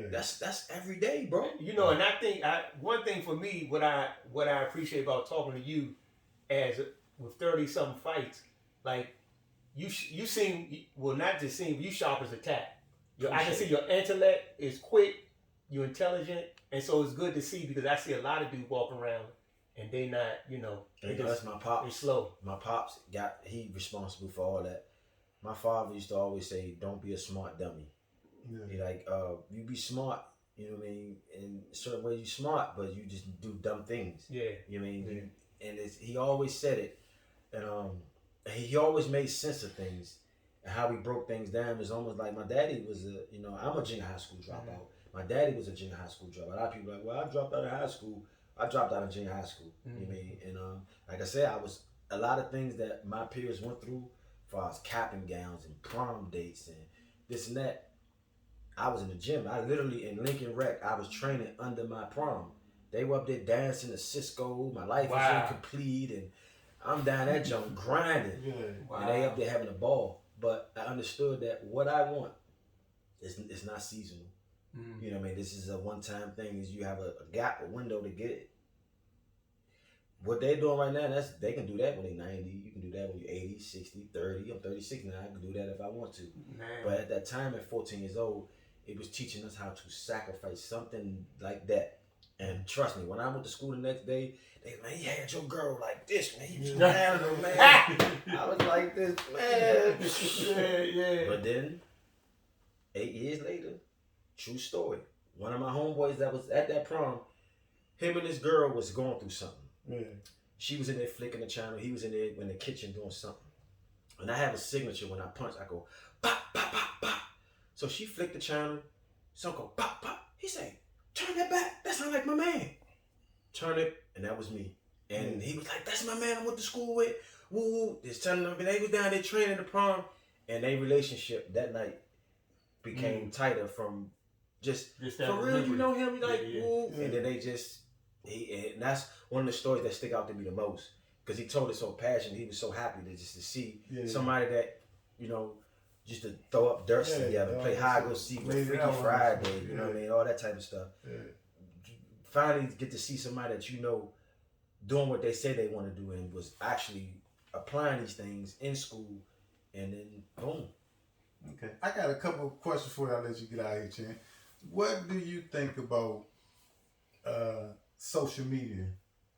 Speaker 3: That's every day, bro.
Speaker 2: And I think one thing for me, what I appreciate about talking to you, as with 30-something fights, like you seem, well, not just seem, you sharp as a tack. I can see your intellect is quick, you're intelligent, and so it's good to see, because I see a lot of dudes walking around and they not,
Speaker 3: that's my pops.
Speaker 2: They're slow.
Speaker 3: My pops he responsible for all that. My father used to always say, "Don't be a smart dummy." He like, you be smart, you know what I mean? In a certain way you smart, but you just do dumb things. You know what I mean? And he always said it, and he always made sense of things, and how he broke things down is almost like my daddy was I'm a junior high school dropout. My daddy was a junior high school dropout. A lot of people are like, well, I dropped out of high school. I dropped out of junior high school. You know what I mean? And like I said, I was a lot of things that my peers went through far as capping gowns and prom dates and this and that. I was in the gym. I literally in Lincoln Rec. I was training under my prom. They were up there dancing to Cisco. My life was incomplete, and I'm down that jump grinding.
Speaker 1: Yeah.
Speaker 3: Wow. And they up there having a ball. But I understood that what I want is not seasonal. You know what I mean? This is a one-time thing. Is you have a gap, a window to get it. What they're doing right now, they can do that when they're 90. You can do that when you're 80, 60, 30. I'm 36 now. I can do that if I want to.
Speaker 2: Man.
Speaker 3: But at that time, at 14 years old, it was teaching us how to sacrifice something like that. And trust me, when I went to school the next day, they man, you had your girl like this, man. You was married her, man. I was like this, man. Yeah. But then, 8 years later, true story. One of my homeboys that was at that prom, him and this girl was going through something. Yeah. She was in there flicking the channel. He was in there in the kitchen doing something. And I have a signature when I punch. I go, pop, pop, pop, pop. So she flicked the channel. Some go, pop, pop. He say, turn that back. That sound like my man. Turn it, and that was me. And he was like, that's my man I went to school with. Woo, woo. Just telling them, they was down there training the prom. And their relationship that night became tighter from just for real, you know him, like, woo. And then they just, and that's one of the stories that stick out to me the most. Because he told it so passionate. He was so happy to see somebody that, you know, just to throw up dirt together, play hide go seek with Freaky Friday, you know what I mean, all that type of stuff. Finally get to see somebody that you know doing what they say they want to do and was actually applying these things in school, and then boom.
Speaker 1: Okay, I got a couple of questions for you. I'll let you get out of here, Chan. What do you think about social media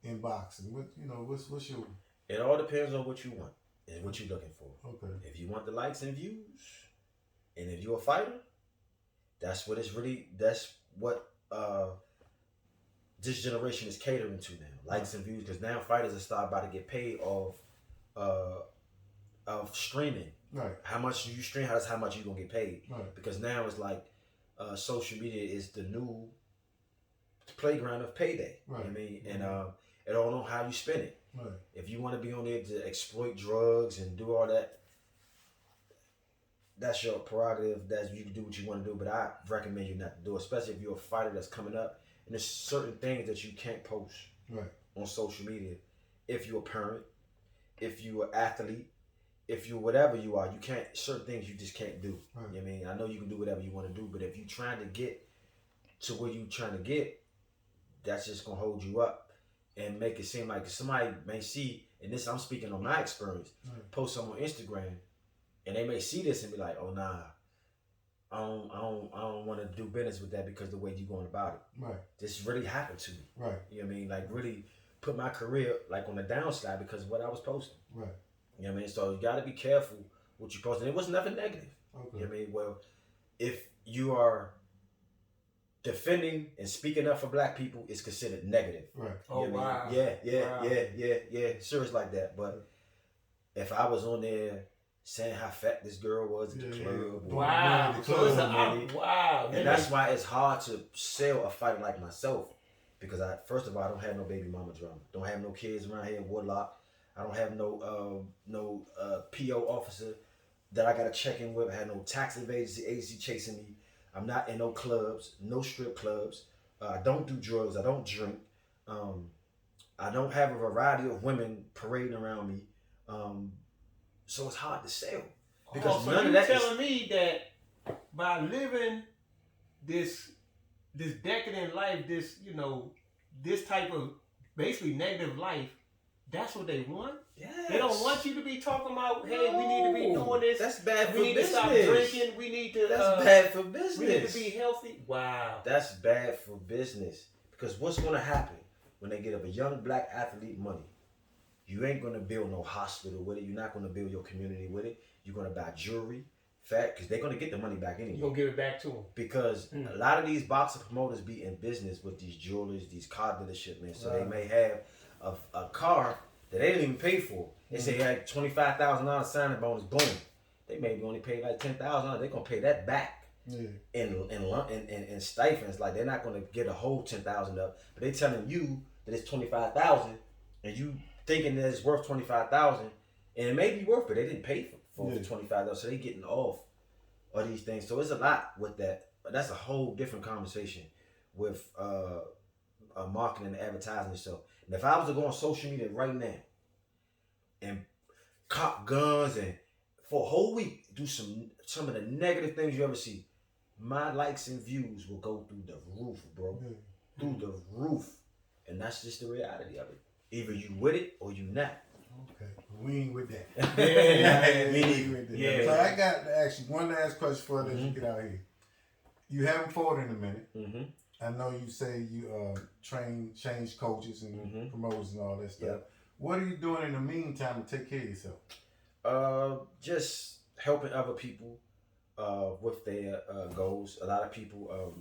Speaker 1: in boxing? What's your?
Speaker 3: It all depends on what you want and what you're looking for.
Speaker 1: Okay.
Speaker 3: If you want the likes and views, and if you're a fighter, that's what this generation is catering to now. Likes and views, because now fighters are starting about to get paid off of streaming.
Speaker 1: Right.
Speaker 3: How much do you stream? That's how much you're gonna get paid.
Speaker 1: Right.
Speaker 3: Because now it's like social media is the new playground of payday. Right. You know what I mean? And it all on how you spend it. Right. If you want to be on there to exploit drugs and do all that, that's your prerogative. You can do what you want to do, but I recommend you not to do it, especially if you're a fighter that's coming up. And there's certain things that you can't post on social media. If you're a parent, if you're an athlete, if you're whatever you are, you can't, certain things you just can't do. Right. You know what I mean? I know you can do whatever you want to do, but if you're trying to get to where you're trying to get, that's just going to hold you up and make it seem like somebody may see, and this I'm speaking on my experience, post something on Instagram, and they may see this and be like, oh, nah, I don't want to do business with that because the way you're going about it. Right. This really happened to me. Right. You know what I mean? Like, really put my career like on the downside because of what I was posting. Right. You know what I mean? So you got to be careful what you post. And it was nothing negative. Okay. You know what I mean? Well, if you are defending and speaking up for black people, it's considered negative. Right.
Speaker 2: Oh, wow.
Speaker 3: I mean? Yeah. Serious like that. But if I was on there saying how fat this girl was at the club.
Speaker 2: Wow. Wow.
Speaker 3: And that's why it's hard to sell a fighter like myself. Because first of all, I don't have no baby mama drama. Don't have no kids around here in Woodlock. I don't have no PO officer that I got to check in with. I had no tax agency chasing me. I'm not in no clubs, no strip clubs. I don't do drugs. I don't drink. I don't have a variety of women parading around me. So it's hard to sell. Because
Speaker 2: none of that telling me that by living this decadent life, this type of basically negative life, that's what they want? Yes. They don't want you to be talking about, hey, we need to be doing this.
Speaker 3: That's bad for business.
Speaker 2: We need to stop drinking. We need to...
Speaker 3: That's bad for business.
Speaker 2: We need to be healthy. Wow.
Speaker 3: That's bad for business. Because what's going to happen when they get up a young black athlete money? You ain't going to build no hospital with it. You're not going to build your community with it. You're going to buy jewelry, because they're going to get the money back anyway.
Speaker 2: You're going to give it back to them.
Speaker 3: Because a lot of these boxing promoters be in business with these jewelers, these car dealership men. So they may have a car that they didn't even pay for. They say you had $25,000 signing bonus, boom. They maybe only paid like $10,000. They're going to pay that back in stipends. Like, they're not going to get a whole $10,000 up. But they telling you that it's $25,000 and you thinking that it's worth $25,000, and it may be worth it. They didn't pay for $25. So they getting off of these things. So it's a lot with that. But that's a whole different conversation with marketing and advertising yourself. And if I was to go on social media right now and cop guns and for a whole week do some of the negative things you ever see, my likes and views will go through the roof, bro. Through the roof. And that's just the reality of it. Either you with it or you not.
Speaker 1: Okay, we ain't with that.
Speaker 2: Yeah.
Speaker 1: So I got to ask you one last question before I let you get out here. You haven't fought in a minute.
Speaker 3: Mm-hmm.
Speaker 1: I know you say you change coaches and promoters and all that stuff.
Speaker 3: Yep.
Speaker 1: What are you doing in the meantime to take care of yourself?
Speaker 3: Just helping other people with their goals. A lot of people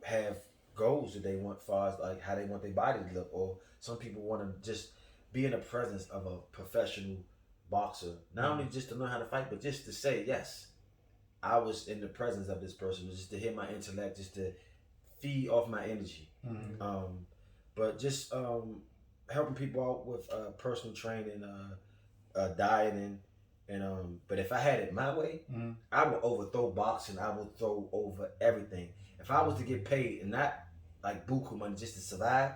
Speaker 3: have goals that they want, as far as like how they want their body to look, or some people want to just be in the presence of a professional boxer, not only just to learn how to fight, but just to say, yes, I was in the presence of this person, just to hear my intellect, just to feed off my energy. But just helping people out with personal training, dieting, and but if I had it my way, I would overthrow boxing. I would throw over everything. If I was to get paid and not like buku money just to survive,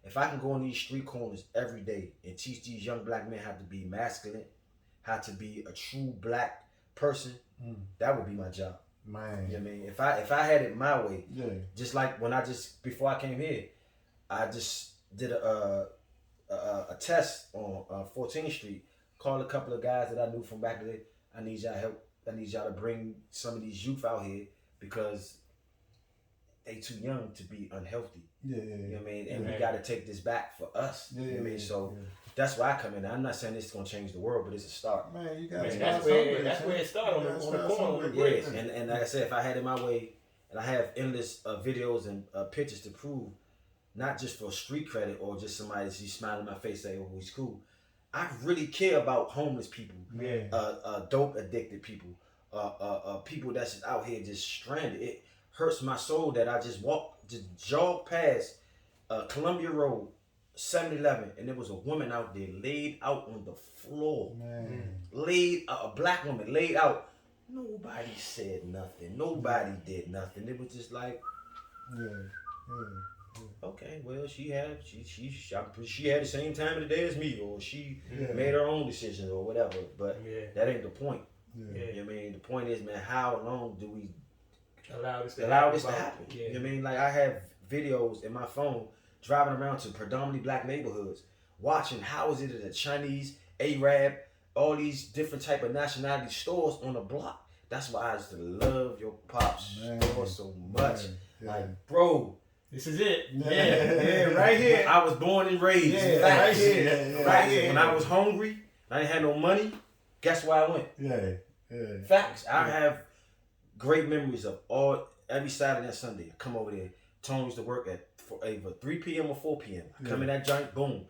Speaker 3: if I can go on these street corners every day and teach these young black men how to be masculine, how to be a true black person, that would be my job.
Speaker 1: Man.
Speaker 3: You know what I mean? If I had it my way, just like when before I came here, I just did a test on 14th Street, called a couple of guys that I knew from back then. I need y'all help. I need y'all to bring some of these youth out here because they too young to be unhealthy. You know what I mean? And we got to take this back for us. You know what I mean? So that's why I come in. I'm not saying this is going to change the world, but it's a start.
Speaker 1: Man, you got to
Speaker 2: that's where it started, on the corner.
Speaker 3: And like I said, if I had it my way, and I have endless videos and pictures to prove, not just for street credit or just somebody that sees smiling in my face saying, oh, he's cool. I really care about homeless people, dope addicted people, people that's just out here just stranded. It hurts my soul that I just jogged past Columbia Road, 7-Eleven, and there was a woman out there laid out on the floor. A black woman laid out. Nobody said nothing. Nobody did nothing. It was just like, okay, well, she had the same time of the day as me, or she made her own decisions or whatever. But that ain't the point. You know what I mean? The point is, man, how long do we allow this to happen? You know what I mean? Like, I have videos in my phone driving around to predominantly black neighborhoods, watching how is it at a Chinese, Arab, all these different type of nationality stores on the block. That's why I used to love your pop's store so much. Like, bro,
Speaker 2: this is it.
Speaker 3: Right here. I was born and raised.
Speaker 2: Right here. Right here.
Speaker 3: When I was hungry, I didn't have no money. Guess where I went? Facts. I have great memories of every Saturday and Sunday. I come over there. Tony used to work at either 3 p.m. or 4 p.m. I come in that joint, boom.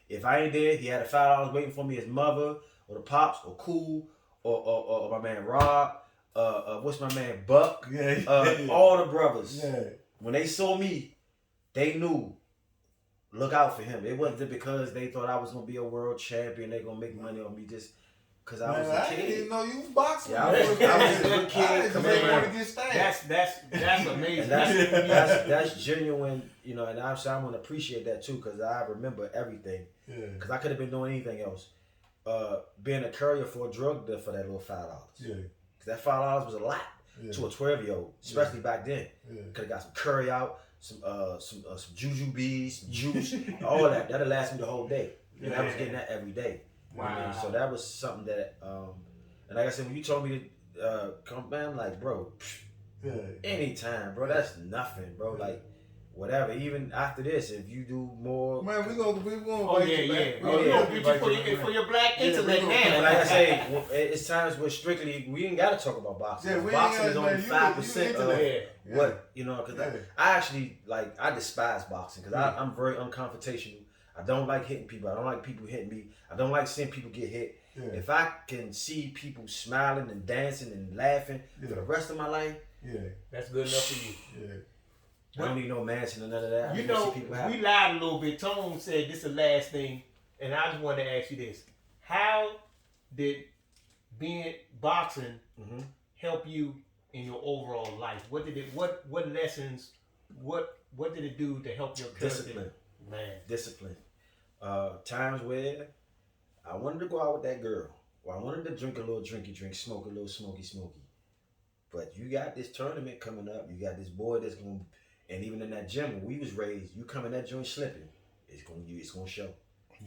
Speaker 3: If I ain't there, he had a $5 waiting for me. His mother or the pops or Cool or my man Rob. What's my man Buck? All the brothers. When they saw me, they knew, look out for him. It wasn't because they thought I was going to be a world champion. They going to make money on me just because I was a kid.
Speaker 1: I didn't even know you was boxing.
Speaker 3: I was a good kid.
Speaker 1: I didn't want to get stabbed.
Speaker 2: That's amazing.
Speaker 3: That's genuine, you know, and I want to appreciate that too because I remember everything. Because I could have been doing anything else. Being a courier for a drug dealer for that little $5. Because that $5 was a lot to a 12-year-old, especially back then. Could have got some curry out, some jujubes, some juice, all that. That'll last me the whole day. And I was getting that every day.
Speaker 2: Wow.
Speaker 3: You know what I mean? So that was something that, and like I said, when you told me to come, man, I'm like, bro, anytime, bro, that's nothing, bro. Like, whatever. Even after this, if you do more,
Speaker 1: man, we gonna
Speaker 2: for your black intellect, man.
Speaker 3: Like I say, it's times where strictly we ain't got to talk about boxing. Boxing is only 5% of what you know. Because I actually I despise boxing because I'm very unconfrontational. I don't like hitting people. I don't like people hitting me. I don't like seeing people get hit. If I can see people smiling and dancing and laughing for the rest of my life,
Speaker 2: that's good enough for you.
Speaker 3: I don't need no mansion or none of that.
Speaker 2: You know, we lied a little bit. Tone said this is the last thing, and I just wanted to ask you this: how did being boxing help you in your overall life? What did it? What lessons? What did it do to help your
Speaker 3: discipline?
Speaker 2: Man,
Speaker 3: Discipline. Times where I wanted to go out with that girl, or I wanted to drink a little drinky drink, smoke a little smoky. But you got this tournament coming up. You got this boy that's going, and even in that gym when we was raised, you come in that joint slipping, it's gonna show.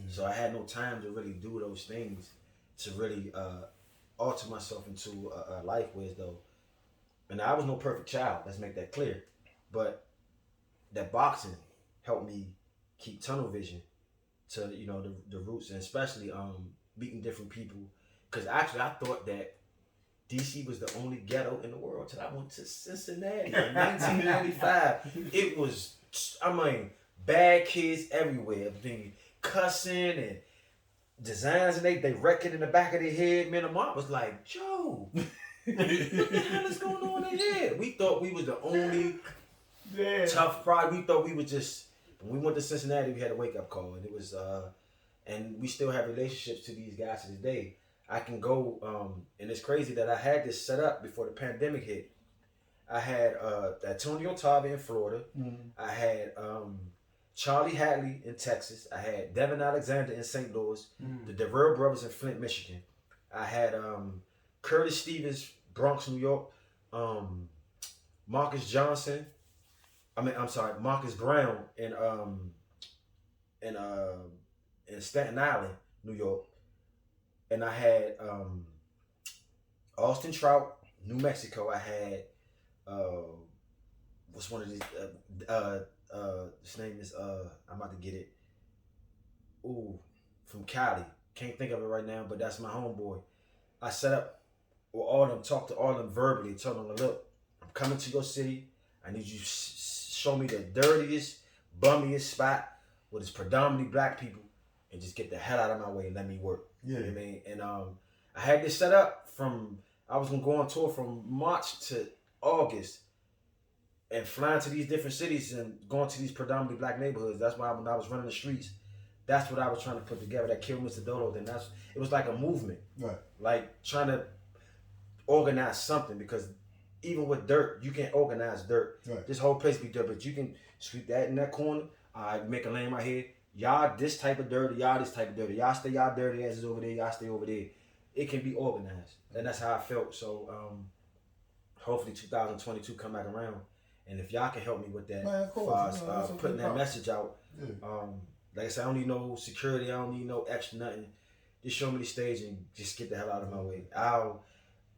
Speaker 3: So I had no time to really do those things to really alter myself into a life where as though, and I was no perfect child. Let's make that clear. But that boxing helped me keep tunnel vision to the roots, and especially meeting different people. Because actually, I thought that DC was the only ghetto in the world till I went to Cincinnati in 1995. It was, I mean, bad kids everywhere, cussing and designs, and they record in the back of their head. Man, the mom was like, Joe, what the hell is going on in here? We thought we was the only tough pride. We thought we were just, when we went to Cincinnati, we had a wake-up call, and it was, and we still have relationships to these guys to this day. I can go, and it's crazy that I had this set up before the pandemic hit. I had Antonio Tarver in Florida. I had Charlie Hadley in Texas. I had Devin Alexander in St. Louis. The DeVere brothers in Flint, Michigan. I had Curtis Stevens, Bronx, New York. Marcus Brown in Staten Island, New York. And I had Austin Trout, New Mexico. I had what's one of these? His name is I'm about to get it. Ooh, from Cali. Can't think of it right now, but that's my homeboy. I set up with all of them, talked to all of them verbally, told them, look, I'm coming to your city. I need you to show me the dirtiest, bummiest spot where there's predominantly black people, and just get the hell out of my way and let me work. Yeah. You know what I mean? And I had this set up I was going to go on tour from March to August and flying to these different cities and going to these predominantly black neighborhoods. That's why when I was running the streets, that's what I was trying to put together, that Kill Mr. Dodo. Then it was like a movement. Right. Like trying to organize something, because even with dirt, you can't organize dirt. Right. This whole place be dirt, but you can sweep that in that corner. I make a lane right here. Y'all this type of dirty, y'all this type of dirty. Y'all stay y'all dirty asses over there, y'all stay over there. It can be organized. And that's how I felt. So hopefully 2022 come back around. And if y'all can help me with that, man, putting that message out. Yeah. Like I said, I don't need no security, I don't need no extra nothing. Just show me the stage and just get the hell out of my way.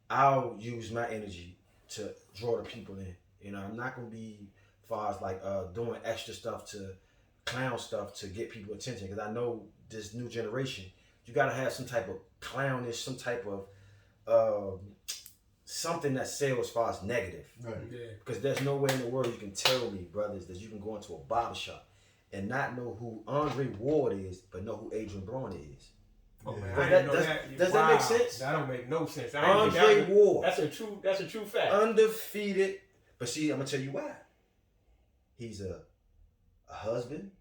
Speaker 3: I'll use my energy to draw the people in. You know, I'm not gonna be far as like doing extra stuff to clown stuff to get people attention, because I know this new generation, you gotta have some type of clownish, some type of something that sells as far as negative. Right. Yeah. Because there's no way in the world you can tell me, brothers, that you can go into a barbershop and not know who Andre Ward is, but know who Adrian Braun is. Oh, man, does that make sense?
Speaker 2: That don't make no sense.
Speaker 3: Andre Ward.
Speaker 2: That's a true fact.
Speaker 3: Undefeated. But see, I'm gonna tell you why. He's a husband,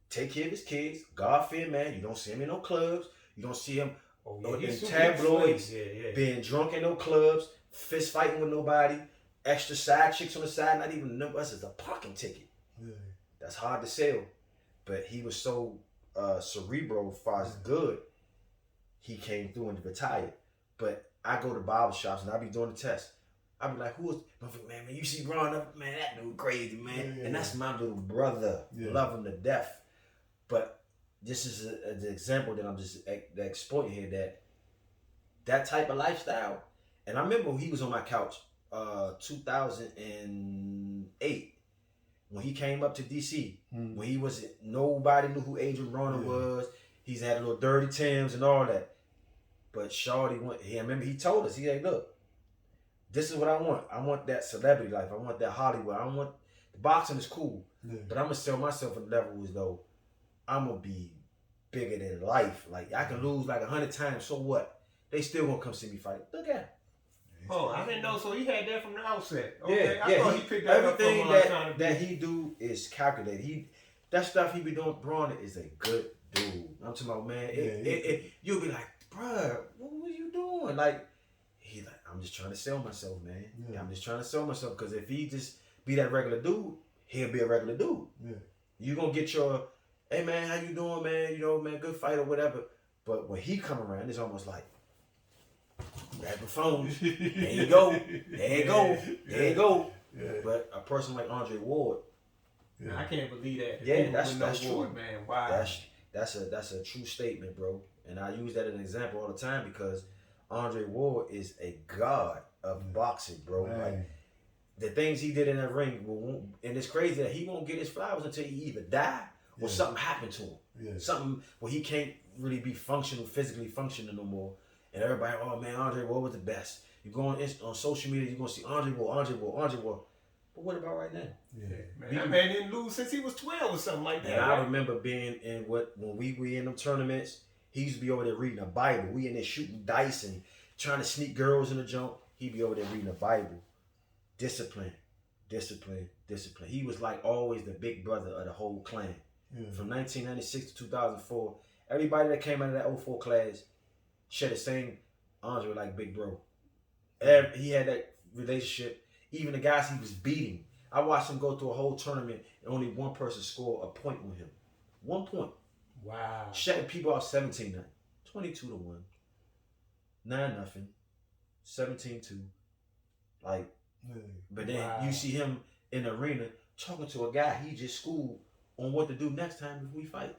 Speaker 3: take care of his kids, God-fearing man. You don't see him in no clubs. You don't see him in tabloids, being drunk in no clubs, fist fighting with nobody, extra side chicks on the side, not even know us as a parking ticket. Yeah. That's hard to sell. But he was so cerebral as far as good, he came through and retired. But I go to barbershops and I be doing the test. I be like, who is, man, you see growing up, man, that dude crazy, man. Yeah, and that's my little brother. Yeah. Love him to death. But this is an example that I'm just exploiting here, that type of lifestyle. And I remember when he was on my couch, 2008, when he came up to DC, when he was, nobody knew who Adrian Broner was. He's had a little dirty Timbs and all that. But Shawty went, I remember he told us, he said, look, this is what I want. I want that celebrity life. I want that Hollywood. The boxing is cool, but I'm going to sell myself a level as though I'm going to be bigger than life. Like, I can lose like 100 times, so what? They still going to come see me fight. Look at him.
Speaker 2: Oh, I didn't know. So he had that from the outset. Okay,
Speaker 3: yeah, I thought he picked that everything up from that he do is calculated. That stuff he be doing, Braun is a good dude. I'm talking about, man. You'll be like, bruh, what were you doing? like, he like, I'm just trying to sell myself, man.
Speaker 1: Yeah.
Speaker 3: I'm just trying to sell myself, because if he just be that regular dude, he'll be a regular dude.
Speaker 1: Yeah.
Speaker 3: You gonna get your, hey man, how you doing, man? You know, man, good fight or whatever. But when he come around, it's almost like, grab the phone. There you go. There you go. There you go.
Speaker 1: Yeah.
Speaker 3: But a person like Andre Ward,
Speaker 2: Yeah. I can't believe that.
Speaker 3: Yeah, that's true.
Speaker 2: Ward, man. Wow.
Speaker 3: That's a true statement, bro. And I use that as an example all the time, because Andre Ward is a god of boxing, bro.
Speaker 1: Man.
Speaker 3: Like, the things he did in that ring, and it's crazy that he won't get his flowers until he either die or something happened to him.
Speaker 1: Yeah.
Speaker 3: Something where he can't really be physically functioning no more. And everybody, oh man, Andre Ward was the best. You go on social media, you're gonna see Andre Ward. But what about right now?
Speaker 1: Yeah.
Speaker 2: Man, that man didn't lose since he was 12 or something like that.
Speaker 3: And I remember being in when we were in them tournaments, he used to be over there reading a Bible. We in there shooting dice and trying to sneak girls in the jump. He'd be over there reading a Bible. Discipline. He was like always the big brother of the whole clan.
Speaker 1: Yeah.
Speaker 3: From 1996 to 2004, everybody that came out of that 04 class shared the same Andre like big bro. He had that relationship. Even the guys he was beating, I watched him go through a whole tournament and only one person score a point with him. 1 point.
Speaker 2: Wow.
Speaker 3: Shutting people out 17-9, 22-1, 9-0, 17-2. Like, but then you see him in the arena talking to a guy he just schooled on what to do next time if we fight.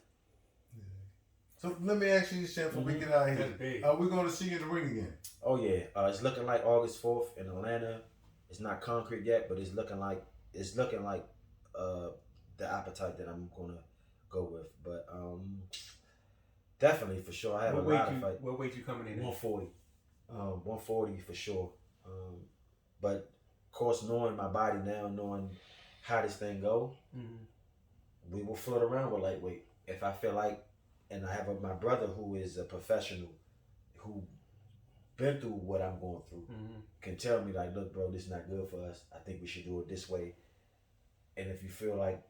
Speaker 1: So let me ask you this, Chef, before we get out of here. Are we going to see you in the ring again?
Speaker 3: Oh yeah, it's looking like August 4th in Atlanta. It's not concrete yet, but it's looking like the appetite that I'm gonna go with. But definitely for sure, I have a lot of fight.
Speaker 2: What weight you coming in?
Speaker 3: 140, 140 for sure. But of course, knowing my body now, knowing how this thing go, we will float around with lightweight if I feel like. And I have my brother who is a professional, who been through what I'm going through, can tell me like, look, bro, this is not good for us. I think we should do it this way. And if you feel like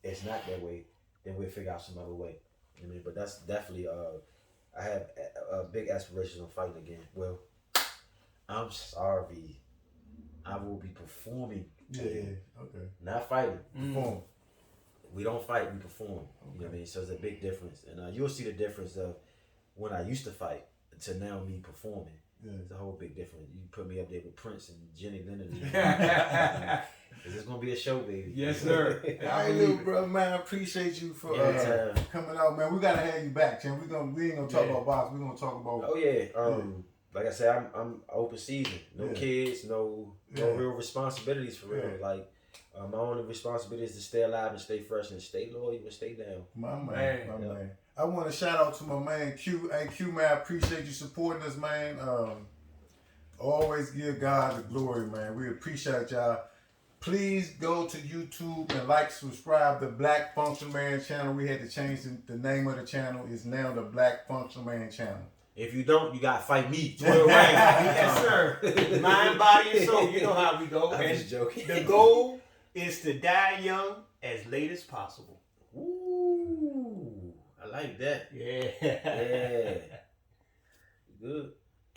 Speaker 3: it's not that way, then we'll figure out some other way. You know what I mean? But that's definitely, I have big aspirations on fighting again. Well, I'm sorry. I will be performing.
Speaker 1: Yeah, okay.
Speaker 3: Not fighting.
Speaker 1: Perform.
Speaker 3: We don't fight, we perform. You know what I mean? So it's a big difference. And you'll see the difference of when I used to fight to now me performing.
Speaker 1: Yeah.
Speaker 3: It's a whole big difference. You put me up there with Prince and Jenny Lennon. Is this gonna be a show, baby?
Speaker 2: Yes, sir.
Speaker 1: All right, little bro, man. I appreciate you for coming out, man. We gotta have you back, Tim. We ain't gonna talk about boxing. We gonna talk about.
Speaker 3: Oh yeah. Like I said, I'm open season. No kids, no real responsibilities for real. Like my only responsibility is to stay alive and stay fresh and stay loyal and stay down.
Speaker 1: My man. I want to shout out to my man Q. Hey Q, man, I appreciate you supporting us, man. Always give God the glory, man. We appreciate y'all. Please go to YouTube and subscribe to Black Function Man channel. We had to change the name of the channel. It's now the Black Function Man channel.
Speaker 3: If you don't, you gotta fight me.
Speaker 2: Yes, sir. Mind, body, and soul. You know how we go.
Speaker 3: I'm just joking.
Speaker 2: The goal is to die young as late as possible.
Speaker 3: Ooh, I like that.
Speaker 2: Yeah.
Speaker 3: Yeah. Good.